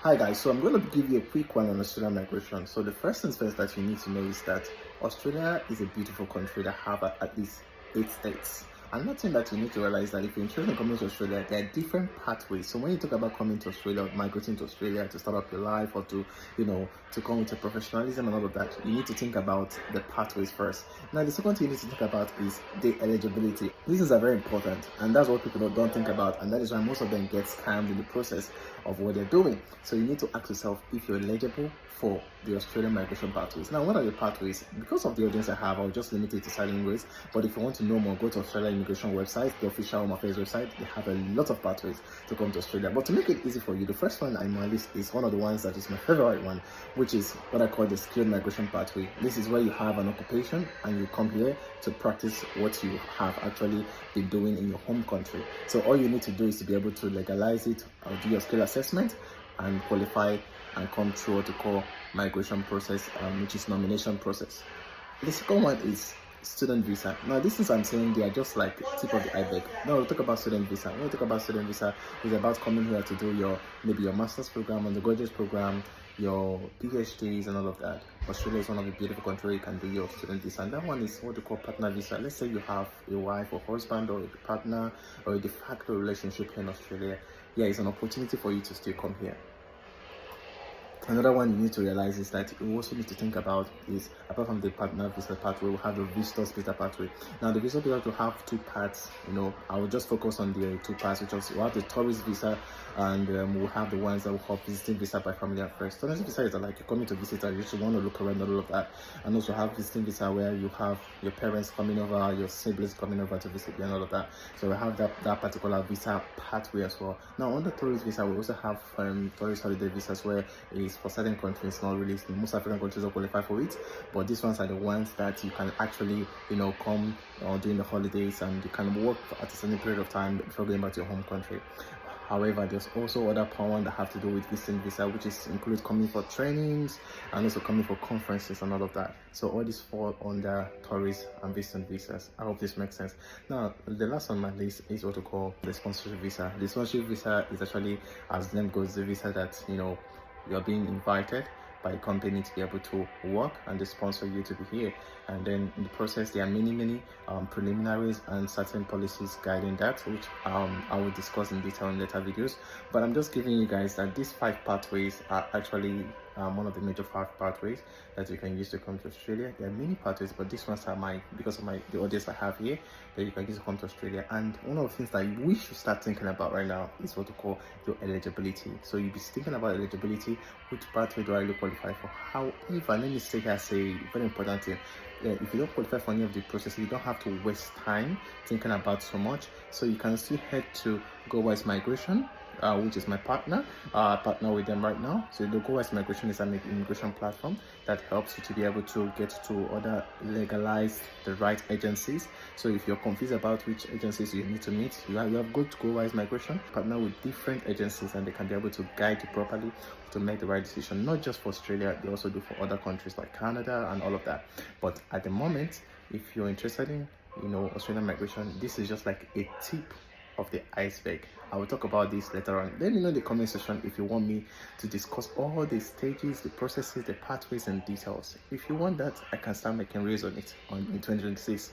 Hi guys, so I'm going to give you a quick one on Australian migration. So the first things first that you need to know is that Australia is a beautiful country that have at least 8 states. Another thing that you need to realize that if you're interested in coming to Australia, there are different pathways. So when you talk about coming to Australia, or migrating to Australia to start up your life, or to come with a professionalism and all of that, you need to think about the pathways first. Now, the second thing you need to think about is the eligibility. These things are very important, and that's what people don't think about, and that is why most of them get scammed in the process of what they're doing. So you need to ask yourself if you're eligible for the Australian migration pathways. Now, what are the pathways? Because of the audience I have, I'll just limit it to silent ways. But if you want to know more, go to Australia Immigration website, the official Home Affairs website. They have a lot of pathways to come to Australia. But to make it easy for you, the first one on my list is one of the ones that is my favorite one, which is what I call the skilled migration pathway. This is where you have an occupation and you come here to practice what you have actually been doing in your home country. So all you need to do is to be able to legalize it, or do your skill assessment and qualify and come through what we call migration process, which is nomination process. The second one is student visa. Now, these things I'm saying, they are just like tip of the iceberg. Now we'll talk about student visa. When we talk about student visa, it's about coming here to do maybe your master's program, undergraduate program, your PhDs and all of that. Australia is one of the beautiful countries where you can do your student visa, and that one is what we call partner visa. Let's say you have a wife or husband or a partner or a de facto relationship here in Australia. Yeah, it's an opportunity for you to still come here. Another one you need to realize is that you also need to think about is, apart from the partner visa pathway, we have the visitors visa pathway. Now, the visitor visa will have two parts. I will just focus on the two parts, which is we have the tourist visa, and we'll have the ones that will have visiting visa by family and friends. Tourist visa is like you're coming to visit and you just want to look around and all of that. And also have visiting visa where you have your parents coming over, your siblings coming over to visit you and all of that. So we have that particular visa pathway as well. Now, on the tourist visa, we also have tourist holiday visas where it's for certain countries, not really. Most African countries don't qualify for it, but these ones are the ones that you can actually, come during the holidays and you can work at a certain period of time before going back to your home country. However, there's also other ones that have to do with visiting visa, which includes coming for trainings and also coming for conferences and all of that. So all these fall under tourist and visiting visas. I hope this makes sense. Now, the last on my list is what we call the sponsorship visa. The sponsorship visa is actually, as the name goes, the visa that you're being invited by a company to be able to work, and they sponsor you to be here. And then in the process, there are many preliminaries and certain policies guiding that, which I will discuss in detail in later videos. But I'm just giving you guys that these 5 pathways are actually one of the major 5 pathways that you can use to come to Australia. There are many pathways, but these ones are because of the audience I have here, that you can use to come to Australia. And one of the things that we should start thinking about right now is what we call your eligibility. So you'll be thinking about eligibility. Which pathway do I really qualify for? However, let me say here, say very important thing. If you don't qualify for any of the processes, you don't have to waste time thinking about so much. So you can still head to GoWise Migration, which is my partner with them right now. So the GoWise Migration is an immigration platform that helps you to be able to get to other legalize the right agencies. So if you're confused about which agencies you need to meet, you have go to GoWise Migration, partner with different agencies, and they can be able to guide you properly to make the right decision, not just for Australia, they also do for other countries like Canada and all of that. But at the moment, if you're interested in Australian migration, this is just like a tip of the iceberg. I will talk about this later on. Let me know in the comment section if you want me to discuss all the stages, the processes, the pathways and details. If you want that, I can start making reels on it in 2026.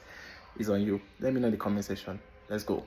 It's on you. Let me know in the comment section. Let's go.